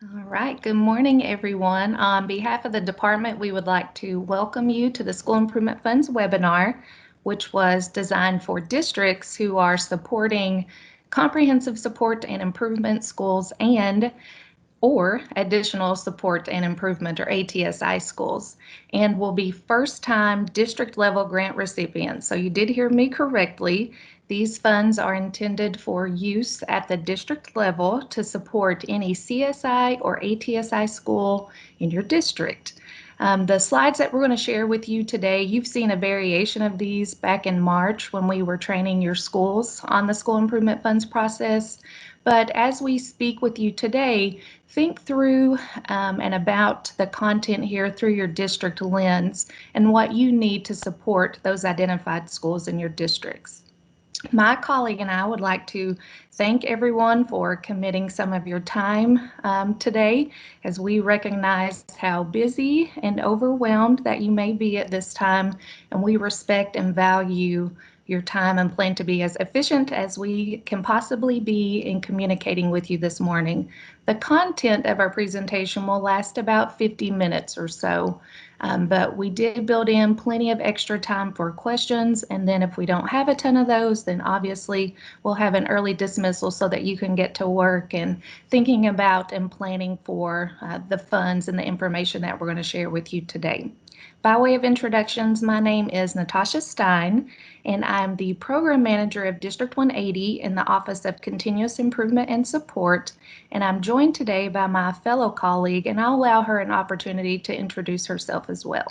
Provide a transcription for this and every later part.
All right, good morning, everyone. On behalf of the department, we would like to welcome you to the School Improvement Funds webinar, which was designed for districts who are supporting comprehensive support and improvement schools or additional support and improvement, or ATSI schools, and will be first-time district-level grant recipients. So you did hear me correctly. These funds are intended for use at the district level to support any CSI or ATSI school in your district. The slides that we're going to share with you today, you've seen a variation of these back in March when we were training your schools on the School Improvement Funds process. But as we speak with you today, think through and about the content here through your district lens and what you need to support those identified schools in your districts. My colleague and I would like to thank everyone for committing some of your time today, as we recognize how busy and overwhelmed that you may be at this time, and we respect and value your time and plan to be as efficient as we can possibly be in communicating with you this morning. The content of our presentation will last about 50 minutes or so. But we did build in plenty of extra time for questions, and then if we don't have a ton of those, then obviously we'll have an early dismissal so that you can get to work and thinking about and planning for the funds and the information that we're going to share with you today. By way of introductions, my name is Natasha Stein, and I'm the Program Manager of District 180 in the Office of Continuous Improvement and Support, and I'm joined today by my fellow colleague, and I'll allow her an opportunity to introduce herself as well.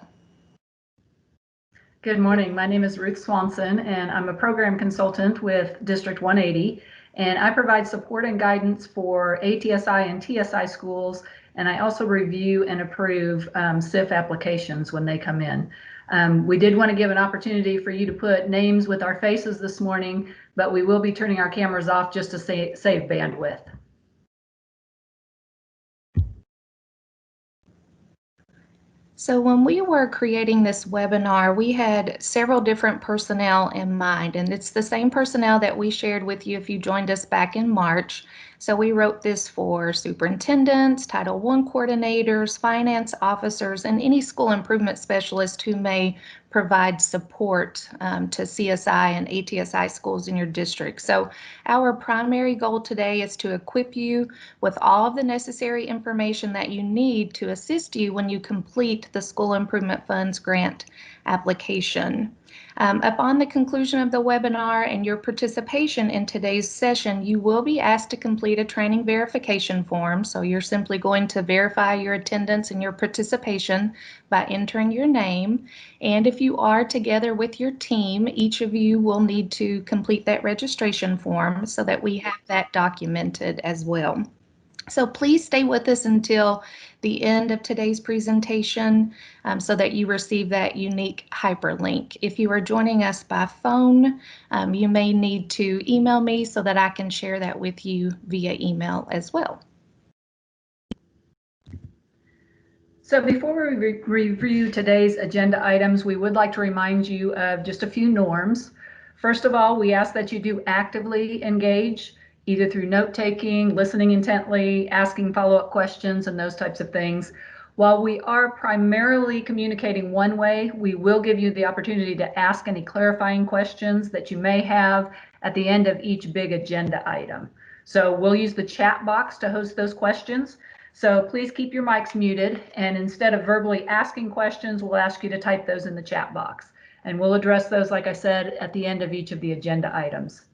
Good morning. My name is Ruth Swanson, and I'm a program consultant with District 180, and I provide support and guidance for ATSI and TSI schools, and I also review and approve SIF applications when they come in. We did want to give an opportunity for you to put names with our faces this morning, but we will be turning our cameras off just to save bandwidth. So when we were creating this webinar, we had several different personnel in mind, and it's the same personnel that we shared with you if you joined us back in March. So we wrote this for superintendents, Title I coordinators, finance officers, and any school improvement specialist who may provide support to CSI and ATSI schools in your district. So our primary goal today is to equip you with all of the necessary information that you need to assist you when you complete the School Improvement Funds grant application. Upon the conclusion of the webinar and your participation in today's session, you will be asked to complete a training verification form. So you're simply going to verify your attendance and your participation by entering your name. And if you are together with your team, each of you will need to complete that registration form so that we have that documented as well. So please stay with us until the end of today's presentation so that you receive that unique hyperlink. If you are joining us by phone, you may need to email me so that I can share that with you via email as well. So before we review today's agenda items, we would like to remind you of just a few norms. First of all, we ask that you do actively engage, either through note-taking, listening intently, asking follow-up questions, and those types of things. While we are primarily communicating one way, we will give you the opportunity to ask any clarifying questions that you may have at the end of each big agenda item. So we'll use the chat box to host those questions. So please keep your mics muted, and instead of verbally asking questions, we'll ask you to type those in the chat box. And we'll address those, like I said, at the end of each of the agenda items.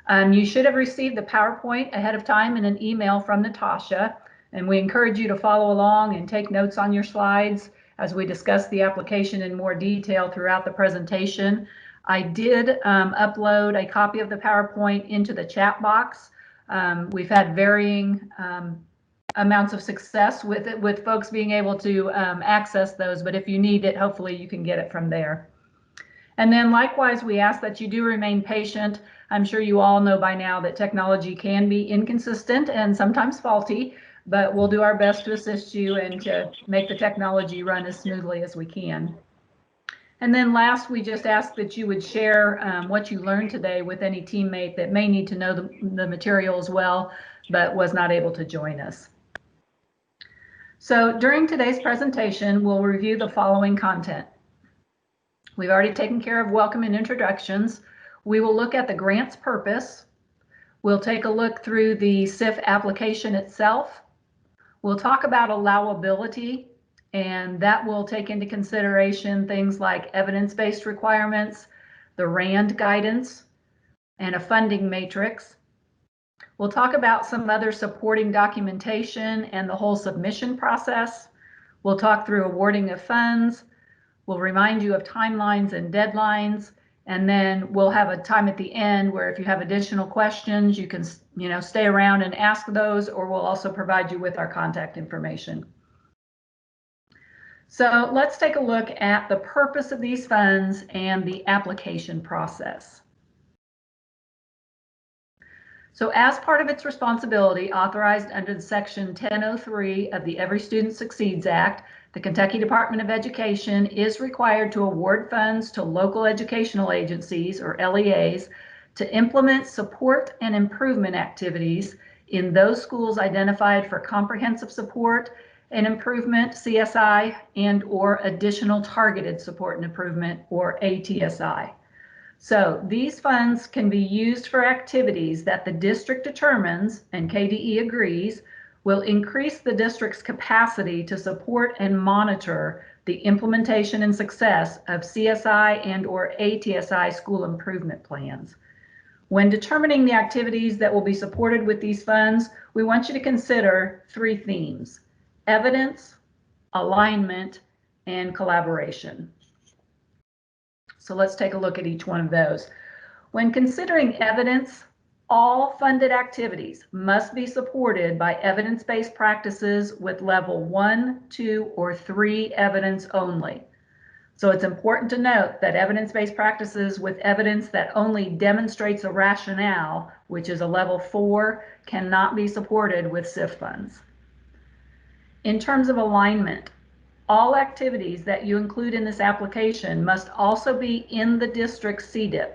You should have received the PowerPoint ahead of time in an email from Natasha, and we encourage you to follow along and take notes on your slides as we discuss the application in more detail throughout the presentation. I did upload a copy of the PowerPoint into the chat box. We've had varying amounts of success with it, with folks being able to access those, but if you need it, hopefully you can get it from there. And then likewise, we ask that you do remain patient. I'm sure you all know by now that technology can be inconsistent and sometimes faulty, but we'll do our best to assist you and to make the technology run as smoothly as we can. And then last, we just ask that you would share what you learned today with any teammate that may need to know the material as well, but was not able to join us. So during today's presentation, we'll review the following content. We've already taken care of welcome and introductions. We will look at the grant's purpose. We'll take a look through the SIF application itself. We'll talk about allowability, and that will take into consideration things like evidence-based requirements, the RAND guidance, and a funding matrix. We'll talk about some other supporting documentation and the whole submission process. We'll talk through awarding of funds. We'll remind you of timelines and deadlines. And then we'll have a time at the end where if you have additional questions, you can, stay around and ask those, or we'll also provide you with our contact information. So let's take a look at the purpose of these funds and the application process. So as part of its responsibility authorized under the Section 1003 of the Every Student Succeeds Act, the Kentucky Department of Education is required to award funds to local educational agencies, or LEAs, to implement support and improvement activities in those schools identified for comprehensive support and improvement, CSI, and/or additional targeted support and improvement, or ATSI. So these funds can be used for activities that the district determines, and KDE agrees, will increase the district's capacity to support and monitor the implementation and success of CSI and/or ATSI school improvement plans. When determining the activities that will be supported with these funds, we want you to consider three themes: evidence, alignment, and collaboration. So let's take a look at each one of those. When considering evidence, all funded activities must be supported by evidence-based practices with level 1, 2, or 3 evidence only. So it's important to note that evidence-based practices with evidence that only demonstrates a rationale, which is a level 4, cannot be supported with SIF funds. In terms of alignment, all activities that you include in this application must also be in the district's CDIP.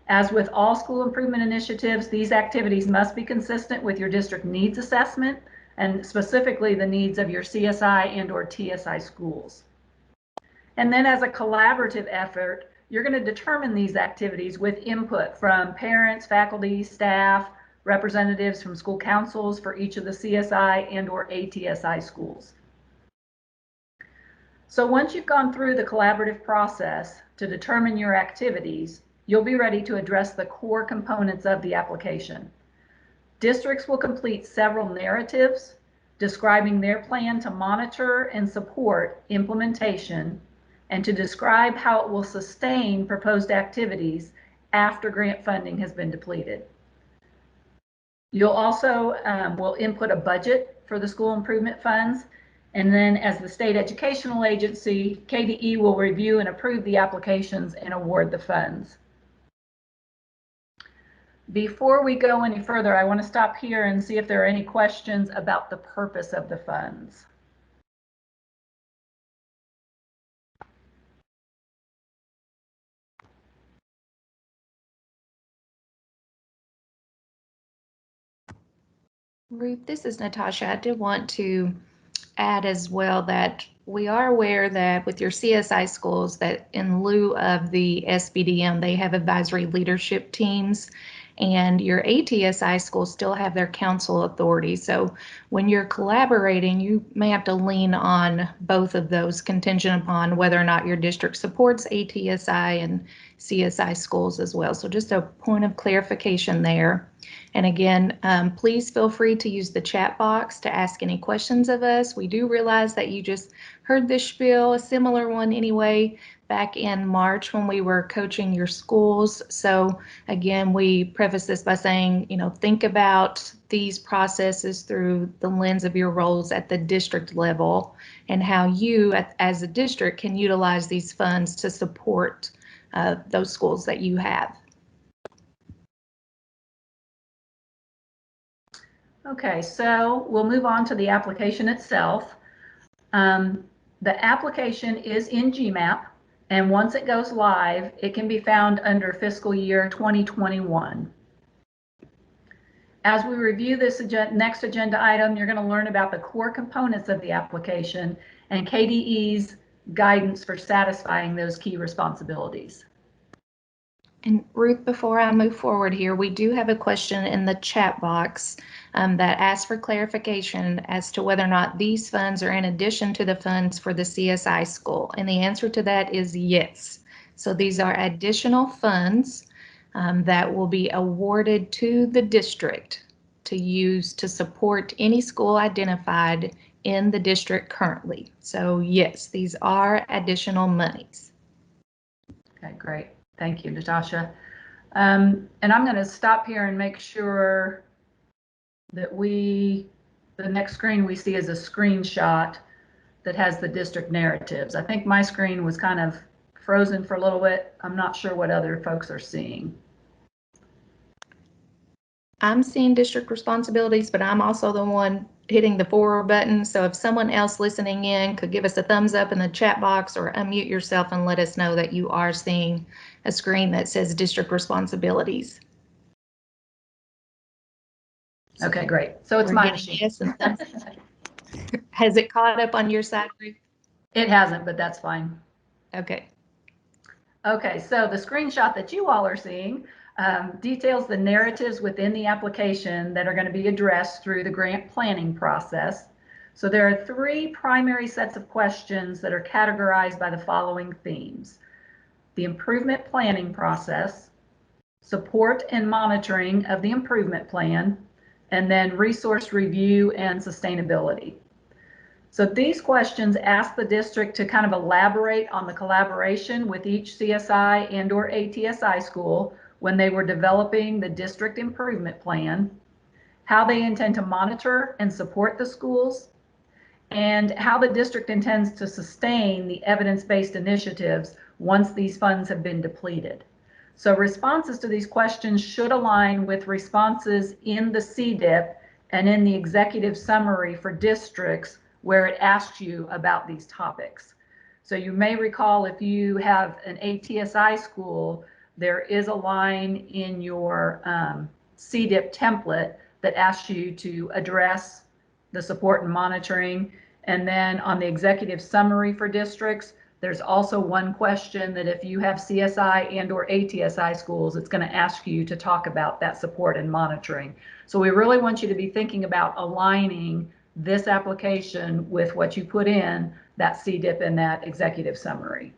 As with all school improvement initiatives, these activities must be consistent with your district needs assessment and specifically the needs of your CSI and/or TSI schools. And then as a collaborative effort, you're going to determine these activities with input from parents, faculty, staff, representatives from school councils for each of the CSI and/or ATSI schools. So once you've gone through the collaborative process to determine your activities, you'll be ready to address the core components of the application. Districts will complete several narratives describing their plan to monitor and support implementation and to describe how it will sustain proposed activities after grant funding has been depleted. You'll also will input a budget for the school improvement funds. And then as the state educational agency, KDE will review and approve the applications and award the funds. Before we go any further, I want to stop here and see if there are any questions about the purpose of the funds. Ruth, this is Natasha. I did want to add as well that we are aware that with your CSI schools that in lieu of the SBDM, they have advisory leadership teams, and your ATSI schools still have their council authority. So when you're collaborating, you may have to lean on both of those contingent upon whether or not your district supports ATSI and CSI schools as well. So just a point of clarification there. And again, please feel free to use the chat box to ask any questions of us. We do realize that you just heard this spiel, a similar one anyway, back in March when we were coaching your schools. So again, we preface this by saying, think about these processes through the lens of your roles at the district level and how you as a district can utilize these funds to support those schools that you have. Okay, so we'll move on to the application itself. The application is in GMAP, and once it goes live, it can be found under fiscal year 2021. As we review this next agenda item, you're going to learn about the core components of the application and KDE's guidance for satisfying those key responsibilities. And Ruth, before I move forward here, we do have a question in the chat box that asks for clarification as to whether or not these funds are in addition to the funds for the CSI school. And the answer to that is yes. So these are additional funds that will be awarded to the district to use to support any school identified in the district currently. So yes, these are additional monies. Okay, great. Thank you, Natasha. And I'm going to stop here and make sure that the next screen we see is a screenshot that has the district narratives. I think my screen was kind of frozen for a little bit. I'm not sure what other folks are seeing. I'm seeing district responsibilities, but I'm also the one hitting the forward button. So if someone else listening in could give us a thumbs up in the chat box or unmute yourself and let us know that you are seeing a screen that says district responsibilities. Okay, great. So it's my machine. Yes and thumbs. Has it caught up on your side, Ruth? It hasn't, but that's fine. Okay. Okay, so the screenshot that you all are seeing details the narratives within the application that are going to be addressed through the grant planning process. So there are three primary sets of questions that are categorized by the following themes: the improvement planning process, support and monitoring of the improvement plan, and then resource review and sustainability. So these questions ask the district to kind of elaborate on the collaboration with each CSI and or ATSI school when they were developing the district improvement plan, how they intend to monitor and support the schools, and how the district intends to sustain the evidence-based initiatives once these funds have been depleted. So responses to these questions should align with responses in the CDIP and in the executive summary for districts where it asks you about these topics. So you may recall, if you have an ATSI school, there is a line in your CDIP template that asks you to address the support and monitoring. And then on the executive summary for districts, there's also one question that if you have CSI and or ATSI schools, it's going to ask you to talk about that support and monitoring. So we really want you to be thinking about aligning this application with what you put in that CDIP and that executive summary.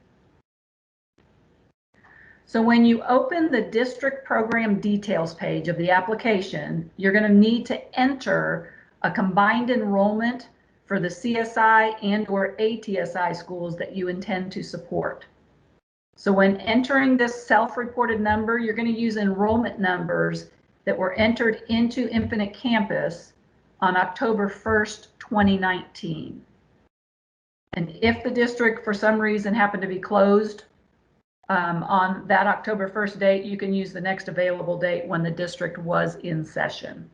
So when you open the district program details page of the application, you're going to need to enter a combined enrollment for the CSI and or ATSI schools that you intend to support. So when entering this self-reported number, you're going to use enrollment numbers that were entered into Infinite Campus on October 1st, 2019. And if the district for some reason happened to be closed on that October 1st date, you can use the next available date when the district was in session.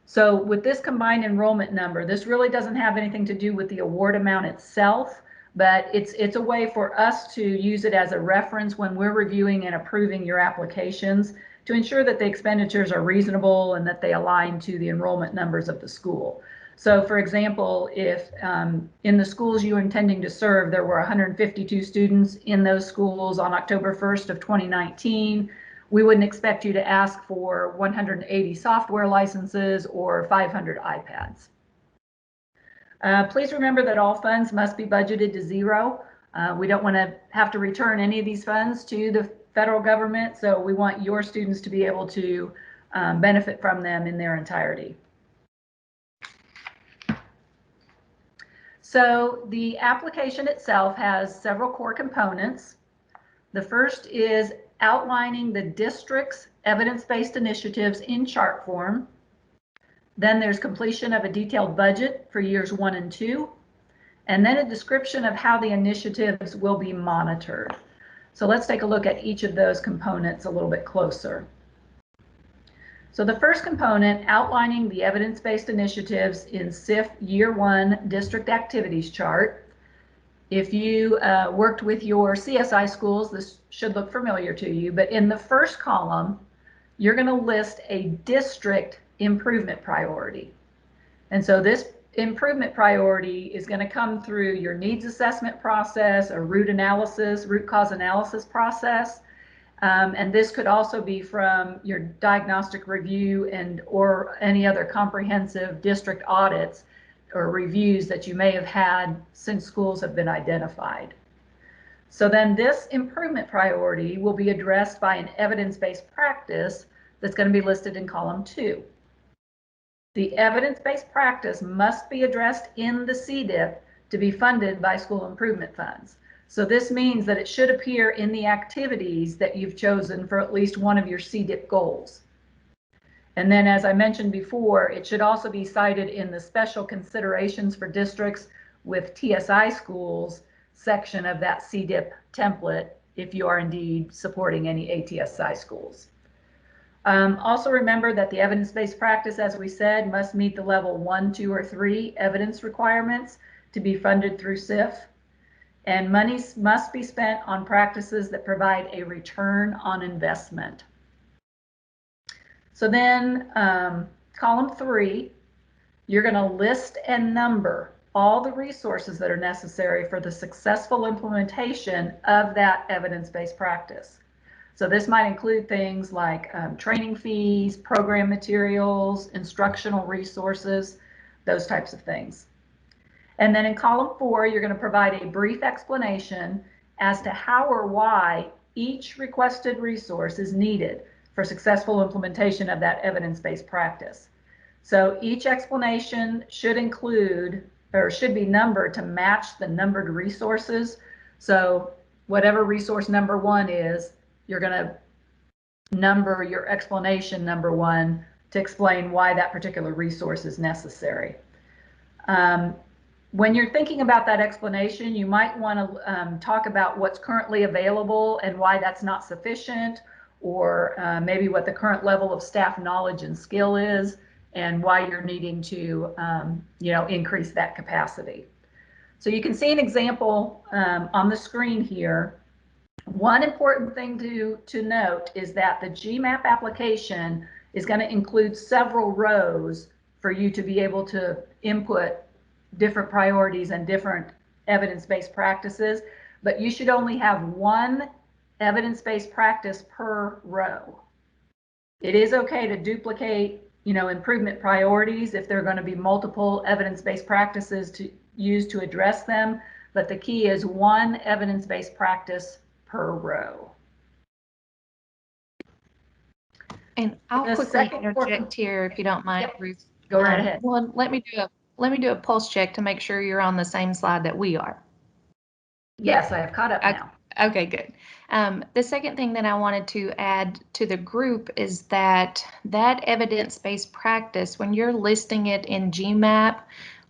So with this combined enrollment number, this really doesn't have anything to do with the award amount itself, but it's a way for us to use it as a reference when we're reviewing and approving your applications to ensure that the expenditures are reasonable and that they align to the enrollment numbers of the school. So for example, if in the schools you're intending to serve, there were 152 students in those schools on October 1st of 2019, we wouldn't expect you to ask for 180 software licenses or 500 iPads. Please remember that all funds must be budgeted to zero. We don't want to have to return any of these funds to the federal government, so we want your students to be able to benefit from them in their entirety. So the application itself has several core components. The first is outlining the district's evidence-based initiatives in chart form. Then there's completion of a detailed budget for years 1 and 2, and then a description of how the initiatives will be monitored. So let's take a look at each of those components a little bit closer. So the first component, outlining the evidence-based initiatives in SIF Year 1 District Activities Chart. If you worked with your CSI schools, this should look familiar to you, but in the first column, you're going to list a district improvement priority. And so this improvement priority is going to come through your needs assessment process, a root cause analysis process. And this could also be from your diagnostic review or any other comprehensive district audits or reviews that you may have had since schools have been identified. So then this improvement priority will be addressed by an evidence-based practice that's going to be listed in column 2. The evidence-based practice must be addressed in the CDIP to be funded by school improvement funds. So this means that it should appear in the activities that you've chosen for at least one of your CDIP goals. And then, as I mentioned before, it should also be cited in the special considerations for districts with TSI schools section of that CDIP template if you are indeed supporting any ATSI schools. Also remember that the evidence-based practice, as we said, must meet the level 1, 2, or 3 evidence requirements to be funded through CIF. And monies must be spent on practices that provide a return on investment. So then column 3, you're going to list and number all the resources that are necessary for the successful implementation of that evidence-based practice. So this might include things like training fees, program materials, instructional resources, those types of things. And then in column 4, you're going to provide a brief explanation as to how or why each requested resource is needed for successful implementation of that evidence-based practice. So each explanation should include or should be numbered to match the numbered resources. So whatever resource number 1 is, you're going to number your explanation number 1 to explain why that particular resource is necessary. When you're thinking about that explanation, you might want to talk about what's currently available and why that's not sufficient, or maybe what the current level of staff knowledge and skill is and why you're needing to increase that capacity. So you can see an example on the screen here. One important thing to note is that the GMAP application is going to include several rows for you to be able to input different priorities and different evidence-based practices, but you should only have one evidence-based practice per row. It is okay to duplicate, improvement priorities if there are going to be multiple evidence-based practices to use to address them, but the key is one evidence-based practice per row. And I'll quickly interject here, if you don't mind, Yep. Ruth. Go right ahead. Well, let me do a pulse check to make sure you're on the same slide that we are. Yes, I have caught up now. Okay, good. The second thing that I wanted to add to the group is that evidence-based practice, when you're listing it in GMAP,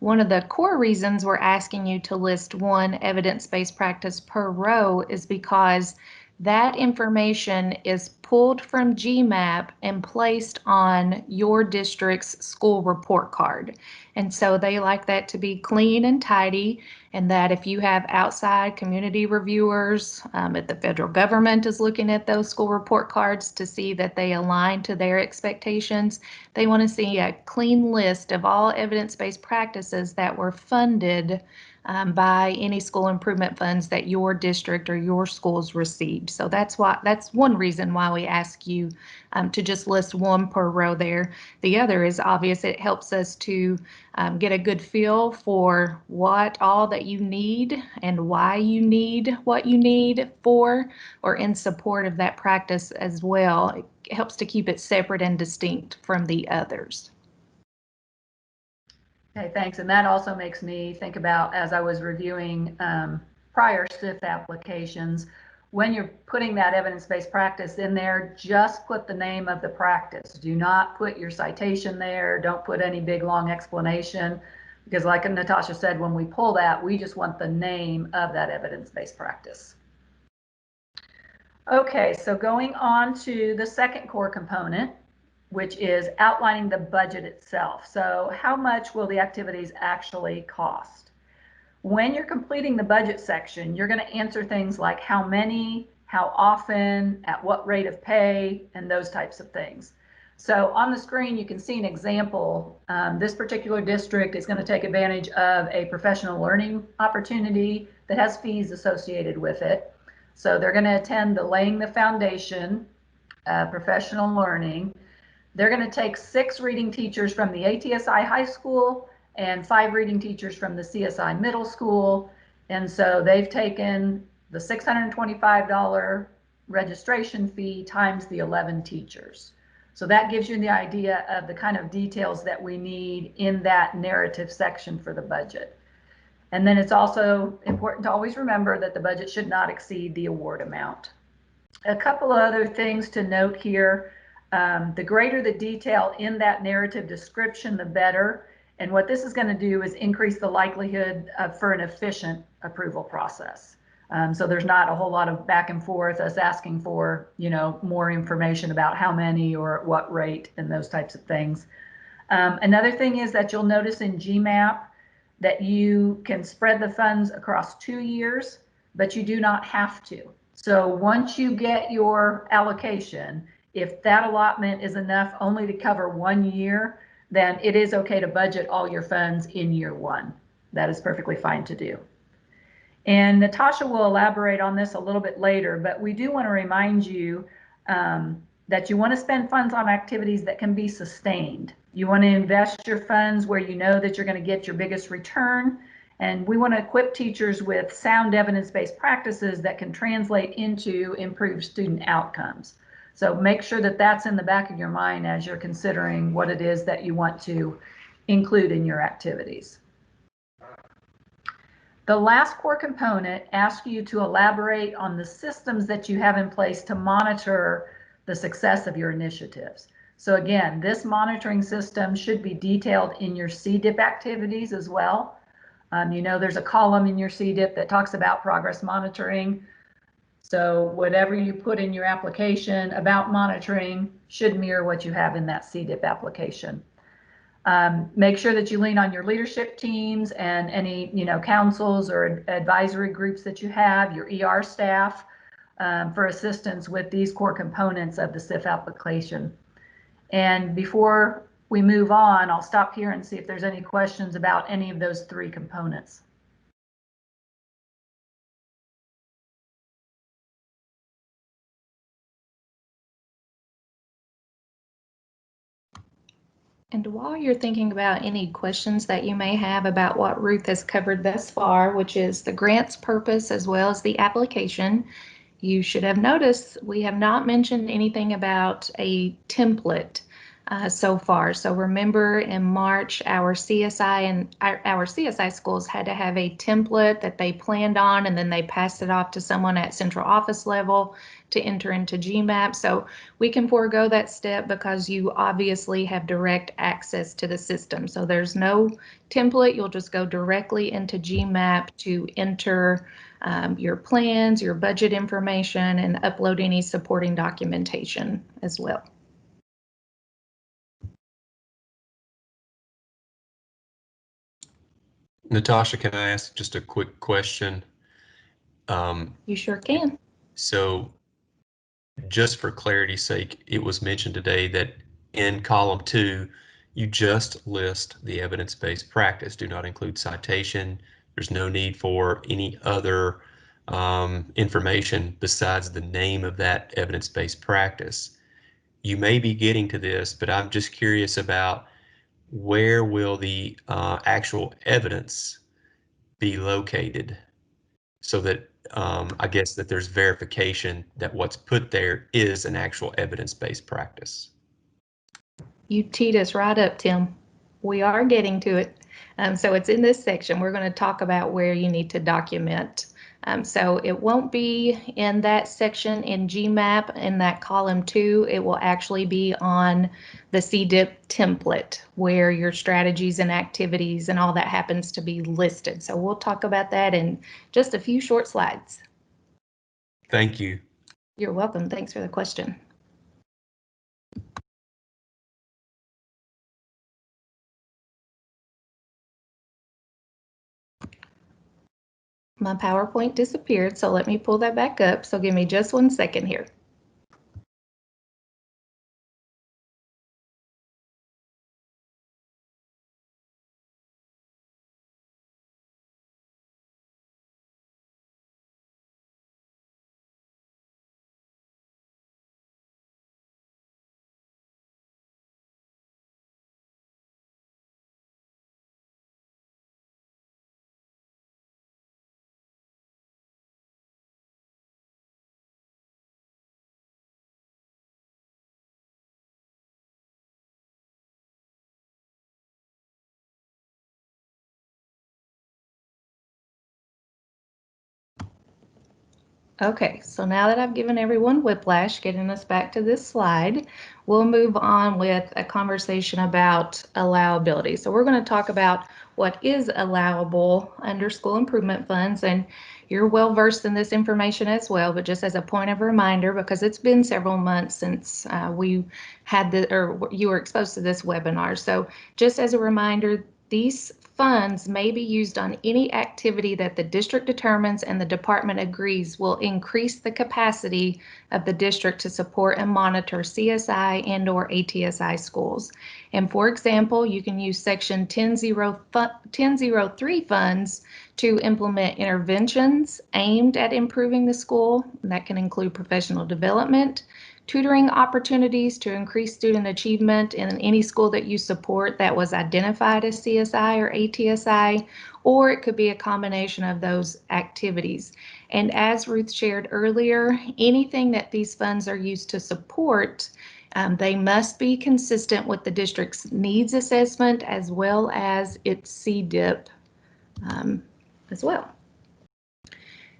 one of the core reasons we're asking you to list one evidence-based practice per row is because that information is pulled from GMAP and placed on your district's school report card. And so they like that to be clean and tidy, and that if you have outside community reviewers, if the federal government is looking at those school report cards to see that they align to their expectations, they want to see a clean list of all evidence-based practices that were funded by any school improvement funds that your district or your schools received. So that's one reason why we ask you to just list one per row there. The other is obvious. It helps us to get a good feel for what all that you need and why you need what you need for or in support of that practice as well. It helps to keep it separate and distinct from the others. Okay, thanks. And that also makes me think about, as I was reviewing prior CIF applications, when you're putting that evidence-based practice in there, just put the name of the practice. Do not put your citation there. Don't put any big long explanation, because like Natasha said, when we pull that, we just want the name of that evidence-based practice. Okay, so going on to the second core component, which is outlining the budget itself. So how much will the activities actually cost? When you're completing the budget section, you're going to answer things like how many, how often, at what rate of pay, and those types of things. So on the screen, you can see an example. This particular district is going to take advantage of a professional learning opportunity that has fees associated with it. So they're going to attend the Laying the Foundation professional learning. They're going to take 6 reading teachers from the ATSI high school and 5 reading teachers from the CSI middle school. And so they've taken the $625 registration fee times the 11 teachers. So that gives you the idea of the kind of details that we need in that narrative section for the budget. And then it's also important to always remember that the budget should not exceed the award amount. A couple of other things to note here. The greater the detail in that narrative description, the better. And what this is going to do is increase the likelihood for an efficient approval process. So there's not a whole lot of back and forth, us asking for, more information about how many or at what rate and those types of things. Another thing is that you'll notice in GMAP that you can spread the funds across 2 years, but you do not have to. So once you get your allocation, if that allotment is enough only to cover 1 year, then it is okay to budget all your funds in year 1. That is perfectly fine to do. And Natasha will elaborate on this a little bit later, but we do want to remind you that you want to spend funds on activities that can be sustained. You want to invest your funds where you know that you're going to get your biggest return. And we want to equip teachers with sound evidence-based practices that can translate into improved student outcomes. So make sure that that's in the back of your mind as you're considering what it is that you want to include in your activities. The last core component asks you to elaborate on the systems that you have in place to monitor the success of your initiatives. So again, this monitoring system should be detailed in your CDIP activities as well. There's a column in your CDIP that talks about progress monitoring. So whatever you put in your application about monitoring should mirror what you have in that CDIP application. Make sure that you lean on your leadership teams and any councils or advisory groups that you have, your ER staff, for assistance with these core components of the SIF application. And before we move on, I'll stop here and see if there's any questions about any of those 3 components. And while you're thinking about any questions that you may have about what Ruth has covered thus far, which is the grant's purpose as well as the application, you should have noticed we have not mentioned anything about a template so far. So remember in March, our CSI and our CSI schools had to have a template that they planned on, and then they passed it off to someone at central office level to enter into GMAP. So we can forego that step because you obviously have direct access to the system. So there's no template. You'll just go directly into GMAP to enter your plans, your budget information, and upload any supporting documentation as well. Natasha, can I ask just a quick question? You sure can. So just for clarity's sake, it was mentioned today that in column 2, you just list the evidence-based practice, do not include citation. There's no need for any other information besides the name of that evidence-based practice. You may be getting to this, but I'm just curious about where will the actual evidence be located, so that I guess that there's verification that what's put there is an actual evidence-based practice. You teed us right up, Tim. We are getting to it. So it's in this section. We're going to talk about where you need to document. So it won't be in that section in GMAP in that column 2. It will actually be on the CDIP template where your strategies and activities and all that happens to be listed. So we'll talk about that in just a few short slides. Thank you. You're welcome. Thanks for the question. My PowerPoint disappeared, so let me pull that back up. So give me just 1 second here. Okay, so now that I've given everyone whiplash, getting us back to this slide, we'll move on with a conversation about allowability. So we're going to talk about what is allowable under school improvement funds, and you're well versed in this information as well, but just as a point of reminder, because it's been several months since we had you were exposed to this webinar. So just as a reminder, these funds may be used on any activity that the district determines and the department agrees will increase the capacity of the district to support and monitor CSI and/or ATSI schools. And for example, you can use Section 1003 funds to implement interventions aimed at improving the school. And that can include professional development, tutoring opportunities to increase student achievement in any school that you support that was identified as CSI or ATSI, or it could be a combination of those activities. And as Ruth shared earlier, anything that these funds are used to support, they must be consistent with the district's needs assessment as well as its CDIP as well.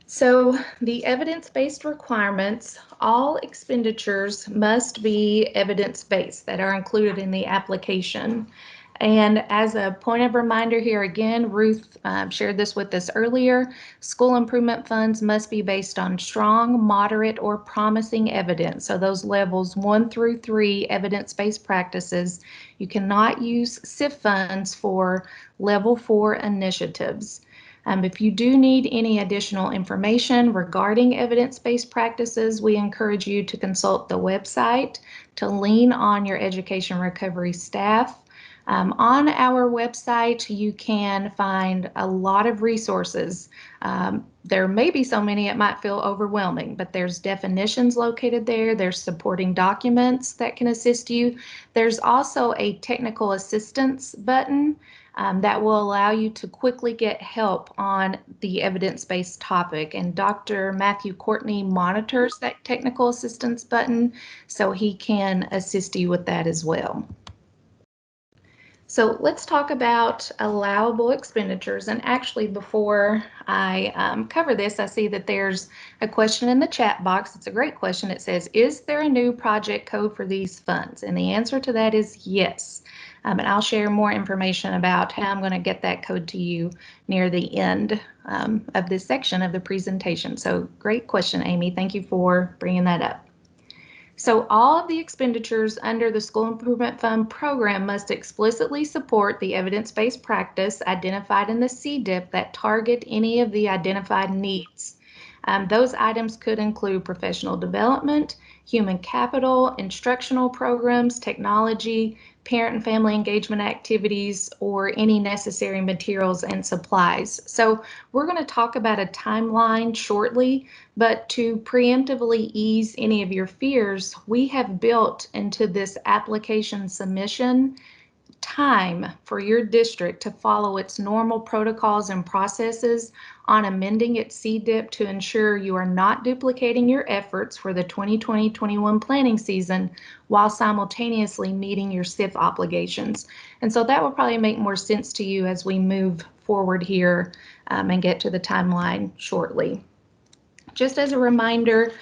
So the evidence-based requirements, all expenditures must be evidence-based that are included in the application. And as a point of reminder here again, Ruth shared this with us earlier, school improvement funds must be based on strong, moderate, or promising evidence. So those levels 1 through 3 evidence-based practices. You cannot use SIF funds for level 4 initiatives. If you do need any additional information regarding evidence-based practices, we encourage you to consult the website, to lean on your education recovery staff. On our website, you can find a lot of resources. There may be so many it might feel overwhelming, but there's definitions located there. There's supporting documents that can assist you. There's also a technical assistance button that will allow you to quickly get help on the evidence-based topic. And Dr. Matthew Courtney monitors that technical assistance button, so he can assist you with that as well. So let's talk about allowable expenditures. And actually, before I cover this, I see that there's a question in the chat box. It's a great question. It says, is there a new project code for these funds? And the answer to that is yes. And I'll share more information about how I'm going to get that code to you near the end of this section of the presentation. So great question, Amy. Thank you for bringing that up. So all of the expenditures under the School Improvement Fund program must explicitly support the evidence-based practice identified in the CDIP that target any of the identified needs. Those items could include professional development, human capital, instructional programs, technology, parent and family engagement activities, or any necessary materials and supplies. So we're going to talk about a timeline shortly, but to preemptively ease any of your fears, we have built into this application submission time for your district to follow its normal protocols and processes on amending its CDIP to ensure you are not duplicating your efforts for the 2020-21 planning season while simultaneously meeting your SIF obligations. And so that will probably make more sense to you as we move forward here and get to the timeline shortly. Just as a reminder,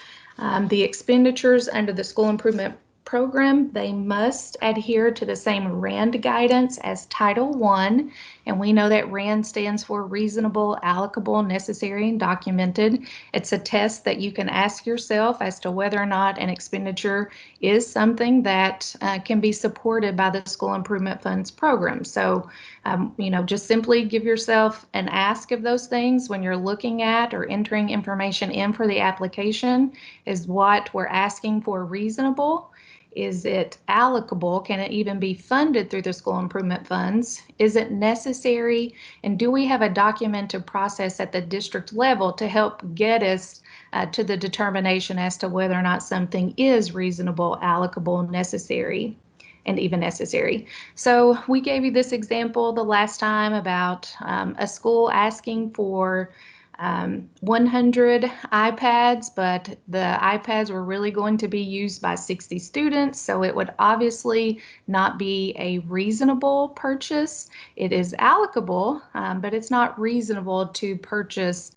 the expenditures under the School Improvement program, they must adhere to the same RAND guidance as Title I. And we know that RAND stands for reasonable, allocable, necessary, and documented. It's a test that you can ask yourself as to whether or not an expenditure is something that can be supported by the School Improvement Funds program. So, just simply give yourself an ask of those things when you're looking at or entering information in for the application. Is what we're asking for reasonable? Is it allocable? Can it even be funded through the school improvement funds? Is it necessary? And do we have a documented process at the district level to help get us to the determination as to whether or not something is reasonable, allocable, necessary, and even necessary? So we gave you this example the last time about a school asking for 100 iPads, but the iPads were really going to be used by 60 students, so it would obviously not be a reasonable purchase. It is allocable, but it's not reasonable to purchase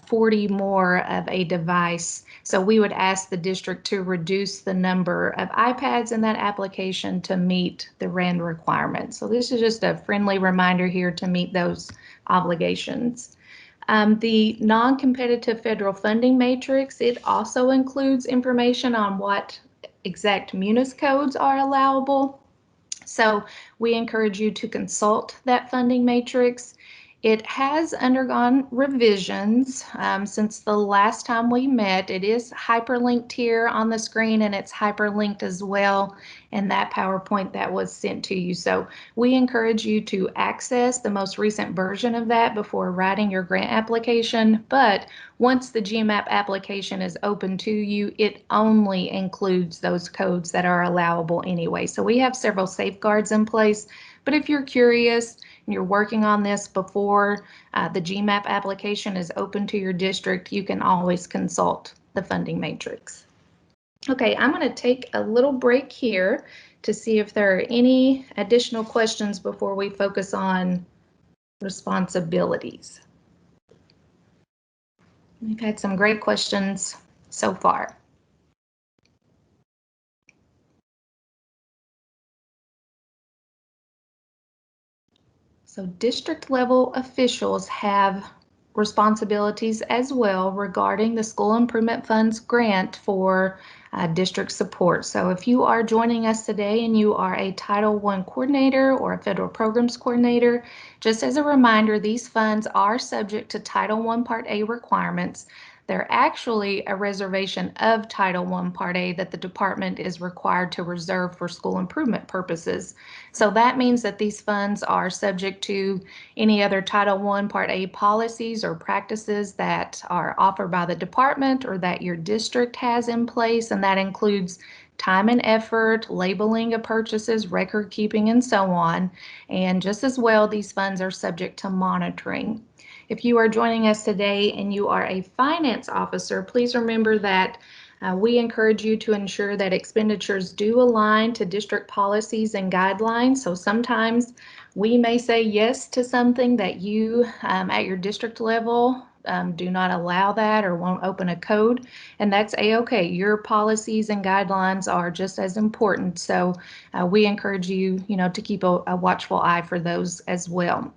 40 more of a device. So we would ask the district to reduce the number of iPads in that application to meet the RAND requirements. So this is just a friendly reminder here to meet those obligations. The non-competitive federal funding matrix, it also includes information on what exact munis codes are allowable. So we encourage you to consult that funding matrix. It has undergone revisions since the last time we met. It is hyperlinked here on the screen, and it's hyperlinked as well in that PowerPoint that was sent to you. So we encourage you to access the most recent version of that before writing your grant application. But once the GMAP application is open to you, it only includes those codes that are allowable anyway. So we have several safeguards in place, but if you're curious and you're working on this before the GMAP application is open to your district, you can always consult the funding matrix. Okay, I'm going to take a little break here to see if there are any additional questions before we focus on responsibilities. We've had some great questions so far. So district level officials have responsibilities as well regarding the School Improvement Funds grant for district support. So if you are joining us today and you are a Title I coordinator or a federal programs coordinator, just as a reminder, these funds are subject to Title I Part A requirements. They're actually a reservation of Title I Part A that the department is required to reserve for school improvement purposes. So that means that these funds are subject to any other Title I Part A policies or practices that are offered by the department or that your district has in place, and that includes time and effort, labeling of purchases, record keeping, and so on. And just as well, these funds are subject to monitoring. If you are joining us today and you are a finance officer, please remember that we encourage you to ensure that expenditures do align to district policies and guidelines. So sometimes we may say yes to something that you at your district level do not allow that or won't open a code, and that's a-okay. Your policies and guidelines are just as important. So we encourage you, to keep a watchful eye for those as well.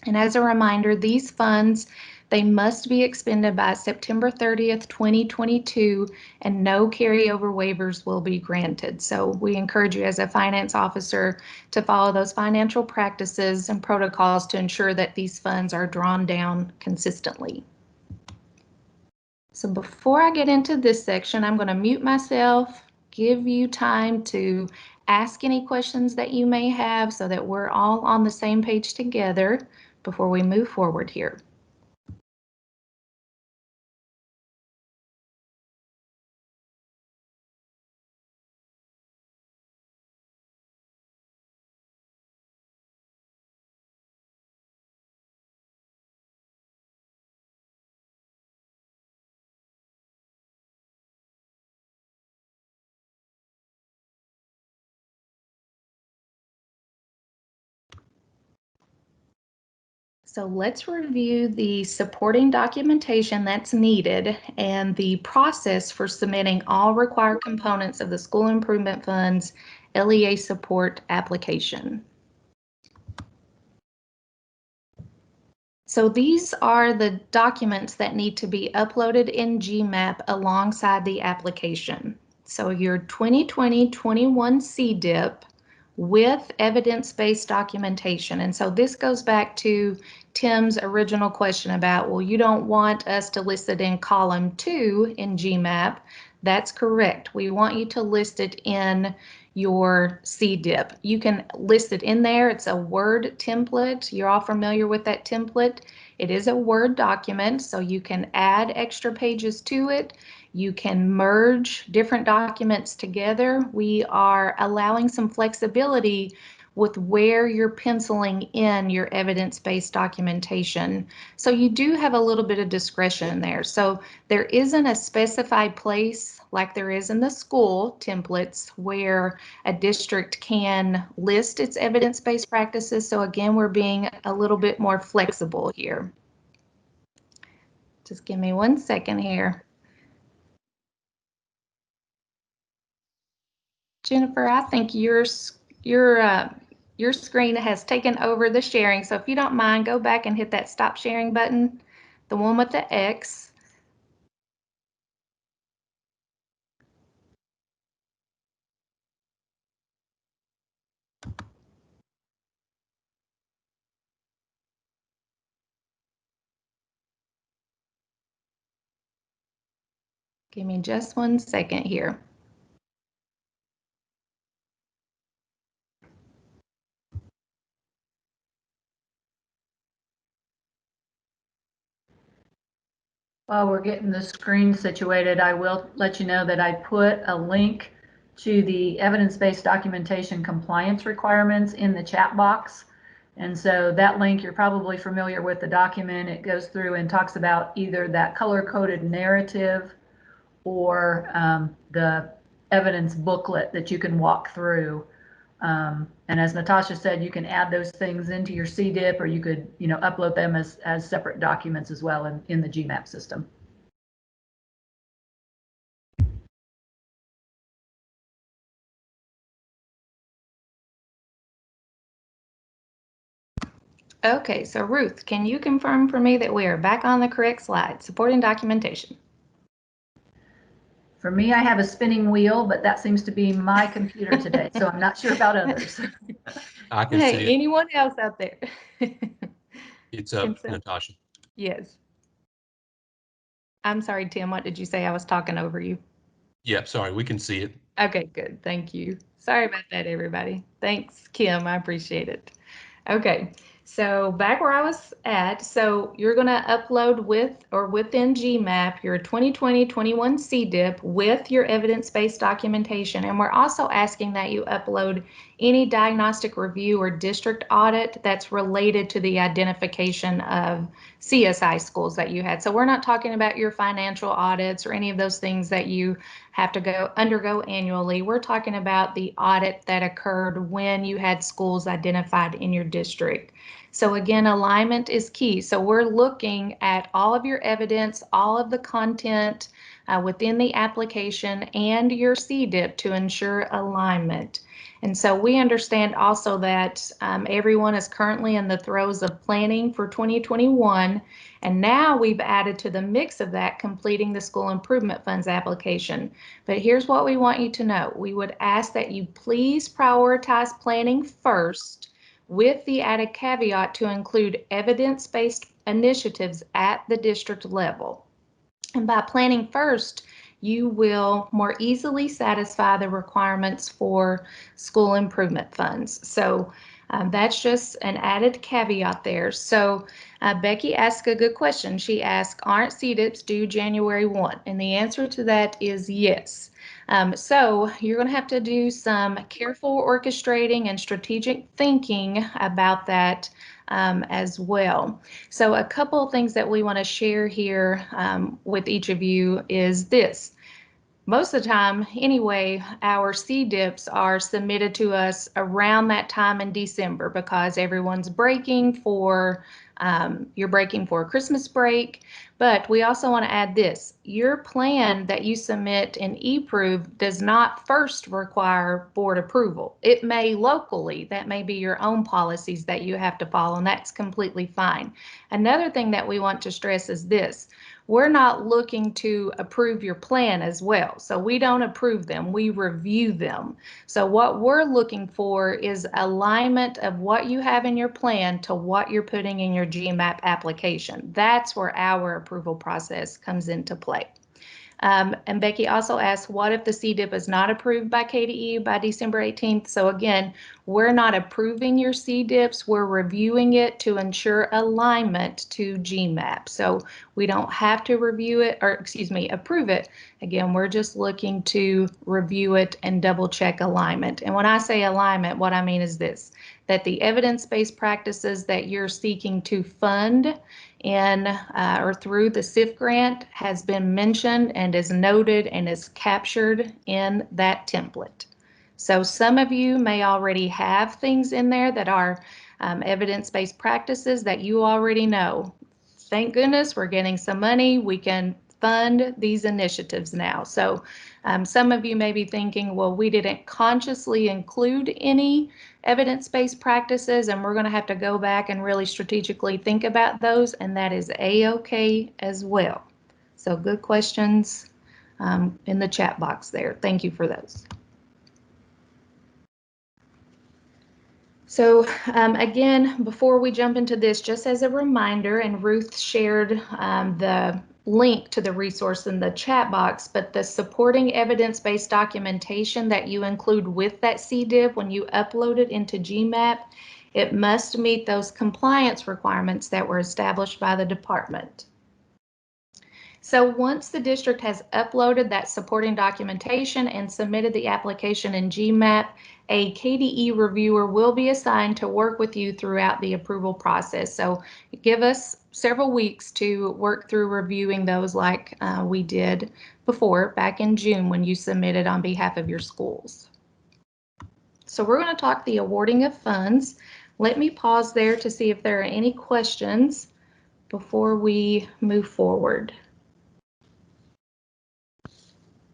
And as a reminder, these funds, they must be expended by September 30th, 2022, and no carryover waivers will be granted. So we encourage you as a finance officer to follow those financial practices and protocols to ensure that these funds are drawn down consistently. So before I get into this section, I'm going to mute myself, give you time to ask any questions that you may have so that we're all on the same page together before we move forward here. So let's review the supporting documentation that's needed and the process for submitting all required components of the School Improvement Fund's LEA support application. So these are the documents that need to be uploaded in GMAP alongside the application. So your 2020-21 CDIP with evidence-based documentation. And so this goes back to Tim's original question about, well, you don't want us to list it in column 2 in GMAP. That's correct. We want you to list it in your CDIP. You can list it in there. It's a Word template. You're all familiar with that template. It is a Word document, so you can add extra pages to it. You can merge different documents together. We are allowing some flexibility with where you're penciling in your evidence-based documentation. So you do have a little bit of discretion there. So there isn't a specified place like there is in the school templates where a district can list its evidence-based practices. So again, we're being a little bit more flexible here. Just give me 1 second here. Jennifer, I think your screen has taken over the sharing. So if you don't mind, go back and hit that stop sharing button, the one with the X. Give me just 1 second here. While we're getting the screen situated, I will let you know that I put a link to the evidence-based documentation compliance requirements in the chat box. And so that link, you're probably familiar with the document. It goes through and talks about either that color-coded narrative or the evidence booklet that you can walk through. And as Natasha said, you can add those things into your CDIP, or you could, upload them as separate documents as well in the GMAP system. Okay, so Ruth, can you confirm for me that we are back on the correct slide, supporting documentation? For me, I have a spinning wheel, but that seems to be my computer today, so I'm not sure about others. I can Hey, see it. anyone else out there? It's up, Natasha. Yes. I'm sorry, Tim, what did you say? I was talking over you. Yeah, sorry, we can see it. Okay, good. Thank you. Sorry about that, everybody. Thanks, Kim. I appreciate it. Okay, so back where I was at, so you're going to upload with or within GMAP your 2020-21 CDIP with your evidence-based documentation. And we're also asking that you upload any diagnostic review or district audit that's related to the identification of CSI schools that you had. So we're not talking about your financial audits or any of those things that you have to undergo annually. We're talking about the audit that occurred when you had schools identified in your district. So again, alignment is key. So we're looking at all of your evidence, all of the content within the application and your CDIP to ensure alignment. And so we understand also that everyone is currently in the throes of planning for 2021. And now we've added to the mix of that completing the School Improvement Funds application. But here's what we want you to know. We would ask that you please prioritize planning first, with the added caveat to include evidence-based initiatives at the district level. And by planning first, you will more easily satisfy the requirements for school improvement funds. So that's just an added caveat there. So Becky asked a good question. She asked, aren't CDIPs due January 1? And the answer to that is yes. So you're going to have to do some careful orchestrating and strategic thinking about that as well. So a couple of things that we want to share here with each of you is this. Most of the time, anyway, our CDIPs are submitted to us around that time in December because everyone's breaking for you're breaking for a Christmas break. But we also want to add this: your plan that you submit in eProve does not first require board approval. It may locally, that may be your own policies that you have to follow, and that's completely fine. Another thing that we want to stress is this: we're not looking to approve your plan as well. So we don't approve them, we review them. So what we're looking for is alignment of what you have in your plan to what you're putting in your GMAP application. That's where our approval process comes into play. And Becky also asked, what if the CDIP is not approved by KDE by December 18th? So again, we're not approving your CDIPs, we're reviewing it to ensure alignment to GMAP. So we don't have to review it, or excuse me, approve it. Again, we're just looking to review it and double check alignment. And when I say alignment, what I mean is this: that the evidence-based practices that you're seeking to fund in or through the SIF grant has been mentioned and is noted and is captured in that template. So some of you may already have things in there that are evidence-based practices that you already know. Thank goodness we're getting some money. We can fund these initiatives now. So some of you may be thinking, well, we didn't consciously include any evidence-based practices, and we're going to have to go back and really strategically think about those, and that is A-OK as well. So good questions in the chat box there. Thank you for those. So again, before we jump into this, just as a reminder, and Ruth shared the link to the resource in the chat box, but the supporting evidence-based documentation that you include with that CDIP when you upload it into GMAP, it must meet those compliance requirements that were established by the department. So once the district has uploaded that supporting documentation and submitted the application in GMAP, a KDE reviewer will be assigned to work with you throughout the approval process. So give us several weeks to work through reviewing those like we did before back in June when you submitted on behalf of your schools. So we're going to talk the awarding of funds. Let me pause there to see if there are any questions before we move forward.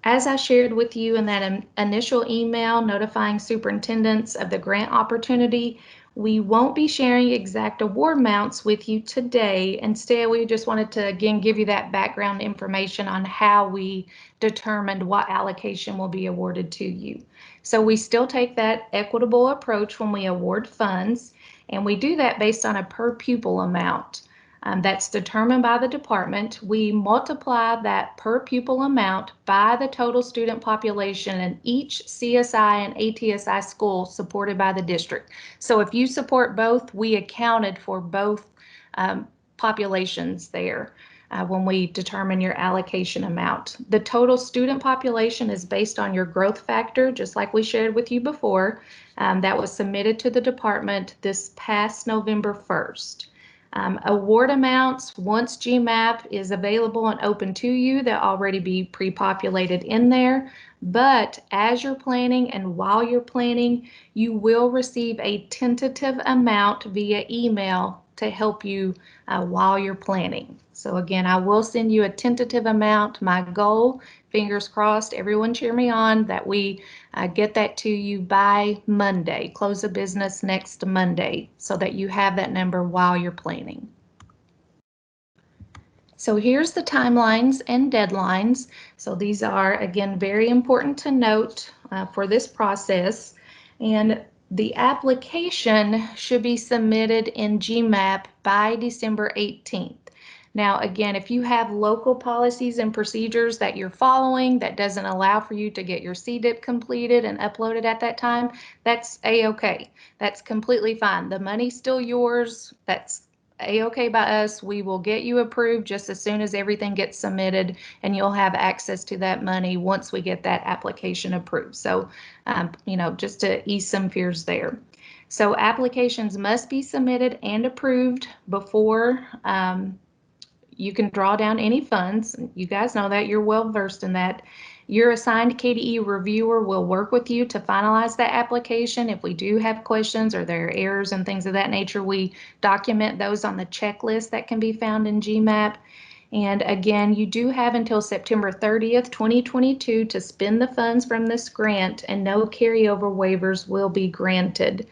As I shared with you in that initial email notifying superintendents of the grant opportunity, we won't be sharing exact award amounts with you today. Instead, we just wanted to, again, give you that background information on how we determined what allocation will be awarded to you. So we still take that equitable approach when we award funds, and we do that based on a per pupil amount. That's determined by the department. We multiply that per pupil amount by the total student population in each CSI and ATSI school supported by the district. So if you support both, we accounted for both populations there when we determine your allocation amount. The total student population is based on your growth factor, just like we shared with you before, that was submitted to the department this past November 1st. Award amounts, once GMAP is available and open to you, they'll already be pre-populated in there. But as you're planning and while you're planning, you will receive a tentative amount via email to help you while you're planning. So again, I will send you a tentative amount. My goal, fingers crossed, everyone cheer me on, that we get that to you by Monday, close of business next Monday, so that you have that number while you're planning. So here's the timelines and deadlines. So these are, again, very important to note for this process. And the application should be submitted in GMAP by December 18th. Now, again, if you have local policies and procedures that you're following that doesn't allow for you to get your CDIP completed and uploaded at that time, that's A-OK. That's completely fine. The money's still yours. That's A-OK by us. We will get you approved just as soon as everything gets submitted, and you'll have access to that money once we get that application approved. So, you know, just to ease some fears there. So applications must be submitted and approved before you can draw down any funds. You guys know that, you're well versed in that. Your assigned KDE reviewer will work with you to finalize that application. If we do have questions or there are errors and things of that nature, we document those on the checklist that can be found in GMAP. And again, you do have until September 30th, 2022 to spend the funds from this grant, and no carryover waivers will be granted.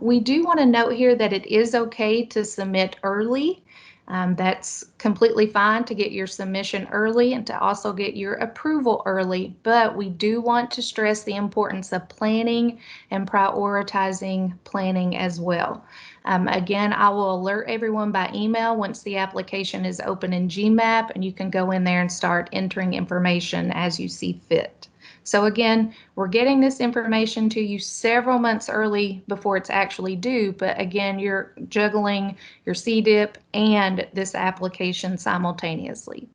We do want to note here that it is okay to submit early. That's completely fine to get your submission early and to also get your approval early, but we do want to stress the importance of planning and prioritizing planning as well. Again, I will alert everyone by email once the application is open in GMAP, and you can go in there and start entering information as you see fit. So again, we're getting this information to you several months early before it's actually due, but again, you're juggling your CDIP and this application simultaneously.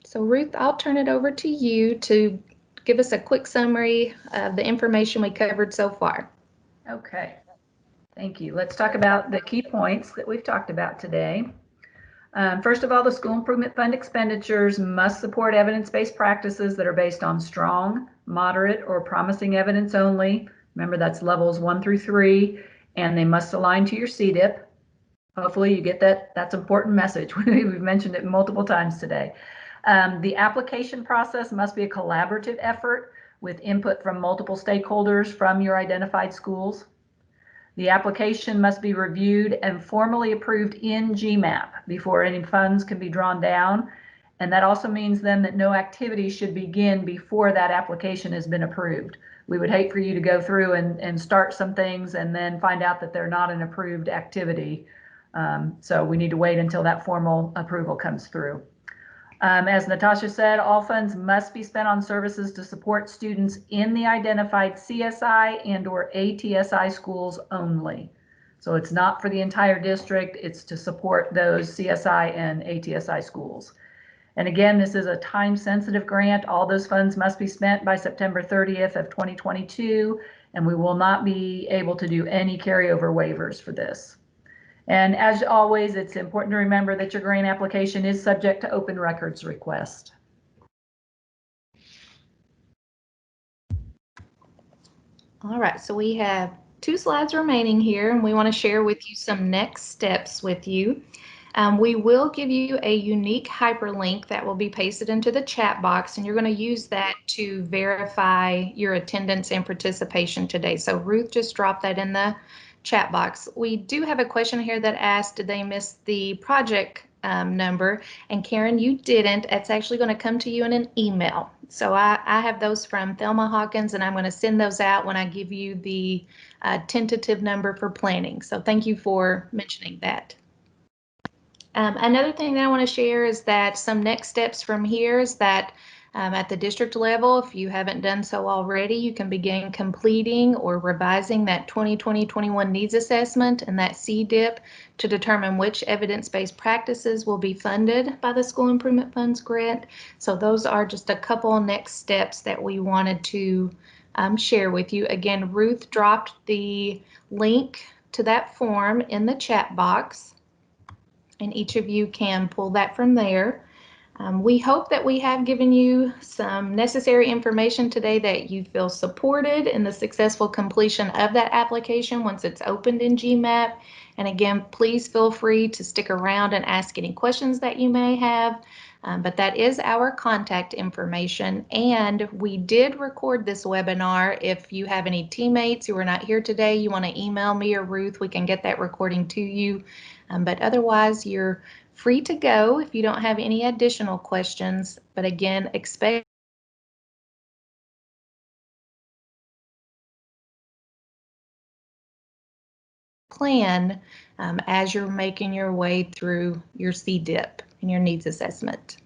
So Ruth, I'll turn it over to you to give us a quick summary of the information we covered so far. Okay, thank you. Let's talk about the key points that we've talked about today. First of all, the School Improvement Fund expenditures must support evidence-based practices that are based on strong, moderate, or promising evidence only. Remember, that's levels 1 through 3, and they must align to your CDIP. Hopefully you get that. That's an important message. We've mentioned it multiple times today. The application process must be a collaborative effort with input from multiple stakeholders from your identified schools. The application must be reviewed and formally approved in GMAP before any funds can be drawn down. And that also means then that no activity should begin before that application has been approved. We would hate for you to go through and start some things and then find out that they're not an approved activity. So we need to wait until that formal approval comes through. As Natasha said, all funds must be spent on services to support students in the identified CSI and or ATSI schools only. So it's not for the entire district, it's to support those CSI and ATSI schools. And again, this is a time-sensitive grant. All those funds must be spent by September 30th of 2022, and we will not be able to do any carryover waivers for this. And as always, it's important to remember that your grant application is subject to open records request. All right, so we have 2 slides remaining here, and we want to share with you some next steps with you. We will give you a unique hyperlink that will be pasted into the chat box, and you're going to use that to verify your attendance and participation today. So Ruth just dropped that in the chat box. We do have a question here that asked, did they miss the project number? And Karen, you didn't. It's actually going to come to you in an email. So I have those from Thelma Hawkins, and I'm going to send those out when I give you the tentative number for planning. So thank you for mentioning that. Another thing that I want to share is that some next steps from here is that at the district level, if you haven't done so already, you can begin completing or revising that 2020-21 needs assessment and that CDIP to determine which evidence-based practices will be funded by the School Improvement Funds grant. So those are just a couple next steps that we wanted to share with you. Again, Ruth dropped the link to that form in the chat box, and each of you can pull that from there. We hope that we have given you some necessary information today that you feel supported in the successful completion of that application once it's opened in GMAP. And again, please feel free to stick around and ask any questions that you may have. But that is our contact information. And we did record this webinar. If you have any teammates who are not here today, you want to email me or Ruth, we can get that recording to you. But otherwise, you're free to go if you don't have any additional questions. But again, expect plan as you're making your way through your CDIP and your needs assessment.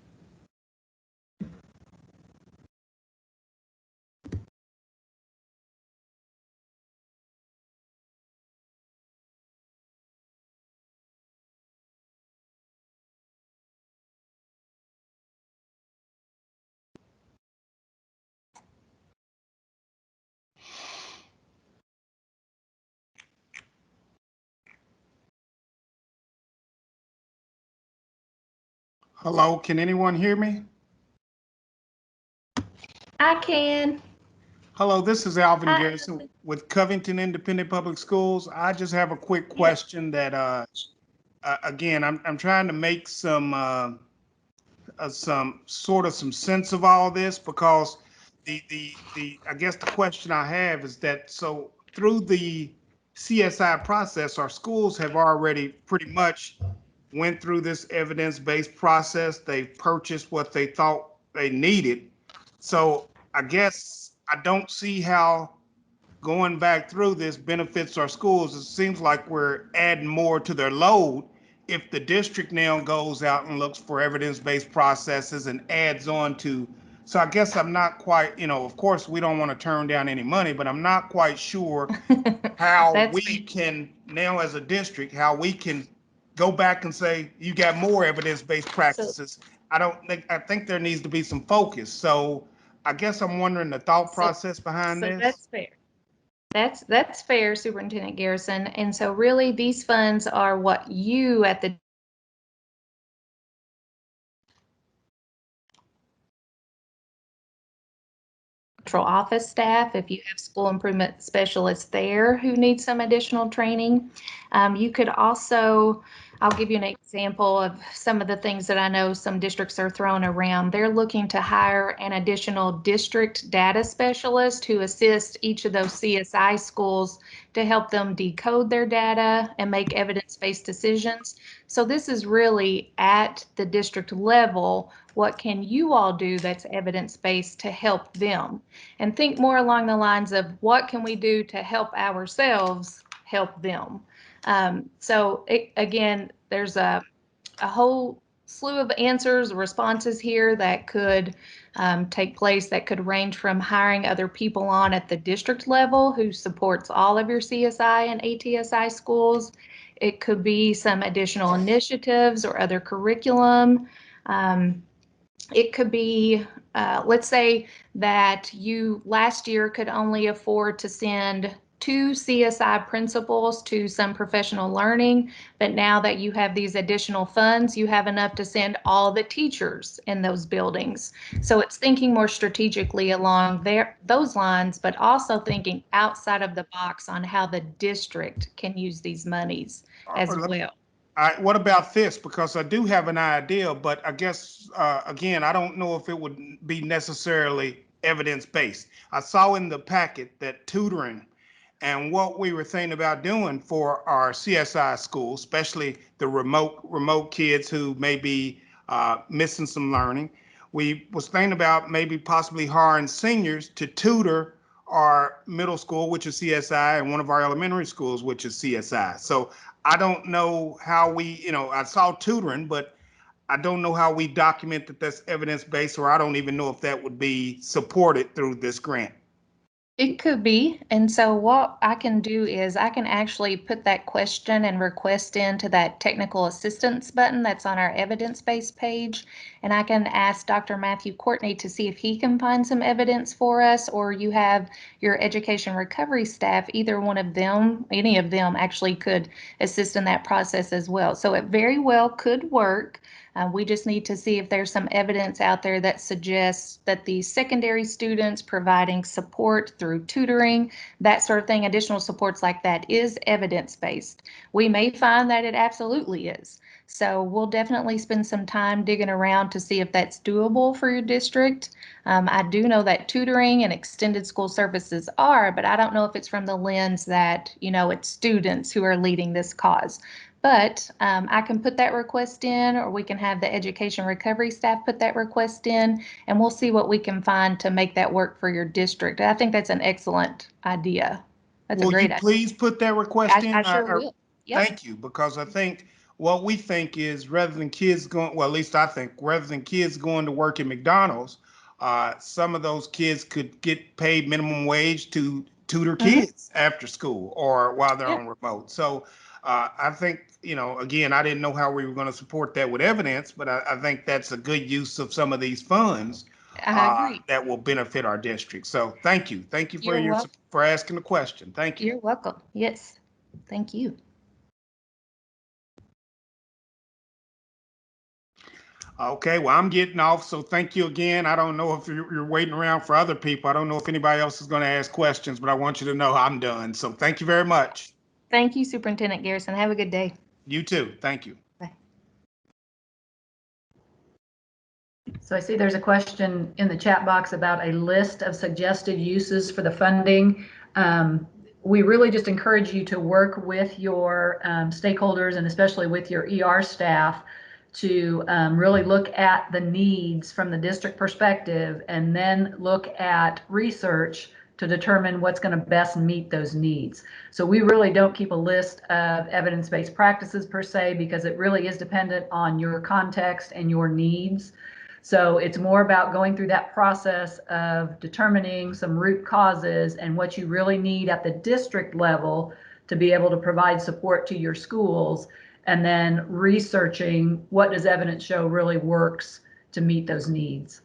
Hello, can anyone hear me? I can. Hello, this is Alvin Hi. Garrison with Covington Independent Public Schools. I just have a quick Yeah. question that, again, I'm trying to make some some sense of all this because the I guess the question I have is that so through the CSI process, our schools have already pretty much went through this evidence-based process. They've purchased what they thought they needed. So I guess I don't see how going back through this benefits our schools. It seems like we're adding more to their load if the district now goes out and looks for evidence-based processes and adds on to. So I guess I'm not quite, of course, we don't want to turn down any money, but I'm not quite sure how That's we can now as a district, how we can go back and say, you got more evidence-based so practices. I think there needs to be some focus. So I guess I'm wondering the thought so process behind so this. that's fair. That's fair, Superintendent Garrison. And so really these funds are what you at the central office staff, if you have school improvement specialists there who need some additional training. You could also, I'll give you an example of some of the things that I know some districts are throwing around. They're looking to hire an additional district data specialist who assist each of those CSI schools to help them decode their data and make evidence-based decisions. So this is really at the district level, what can you all do that's evidence-based to help them? And think more along the lines of what can we do to help ourselves help them? Again, there's a whole slew of answers, responses here that could take place that could range from hiring other people on at the district level who supports all of your CSI and ATSI schools. It could be some additional initiatives or other curriculum. It could be, let's say that you last year could only afford to send 2 CSI principals to some professional learning, but now that you have these additional funds, you have enough to send all the teachers in those buildings. So it's thinking more strategically along those lines, but also thinking outside of the box on how the district can use these monies as well. What about this? Because I do have an idea, but I guess, again, I don't know if it would be necessarily evidence-based. I saw in the packet that tutoring and what we were thinking about doing for our CSI schools, especially the remote kids who may be missing some learning. We was thinking about maybe possibly hiring seniors to tutor our middle school, which is CSI, and one of our elementary schools, which is CSI. So I don't know how I saw tutoring, but I don't know how we document that that's evidence-based, or I don't even know if that would be supported through this grant. It could be. And so what I can do is I can actually put that question and request into that technical assistance button that's on our evidence-based page. And I can ask Dr. Matthew Courtney to see if he can find some evidence for us, or you have your education recovery staff, either one of them, any of them actually could assist in that process as well. So it very well could work. We just need to see if there's some evidence out there that suggests that the secondary students providing support through tutoring, that sort of thing, additional supports like that is evidence-based. We may find that it absolutely is. So we'll definitely spend some time digging around to see if that's doable for your district. I do know that tutoring and extended school services are, but I don't know if it's from the lens that, it's students who are leading this cause. But I can put that request in, or we can have the education recovery staff put that request in, and we'll see what we can find to make that work for your district. I think that's an excellent idea. That's a Will you great idea. please put that request in? I sure will. Yep. Thank you, because I think what we think is rather than kids going, well, at least I think, rather than kids going to work at McDonald's, some of those kids could get paid minimum wage to tutor kids after school or while they're Yeah. on remote. So I think, again, I didn't know how we were going to support that with evidence, but I think that's a good use of some of these funds I agree. that will benefit our district. So thank you. Thank you You're welcome. for asking the question. Thank you. You're welcome. Yes. Thank you. Okay, well, I'm getting off, so thank you again. I don't know if you're waiting around for other people. I don't know if anybody else is going to ask questions, but I want you to know I'm done. So thank you very much. Thank you, Superintendent Garrison. Have a good day. You too. Thank you. Bye. So I see there's a question in the chat box about a list of suggested uses for the funding. We really just encourage you to work with your stakeholders and especially with your ER staff to really look at the needs from the district perspective and then look at research to determine what's going to best meet those needs. So we really don't keep a list of evidence-based practices per se, because it really is dependent on your context and your needs. So it's more about going through that process of determining some root causes and what you really need at the district level to be able to provide support to your schools, and then researching what does evidence show really works to meet those needs.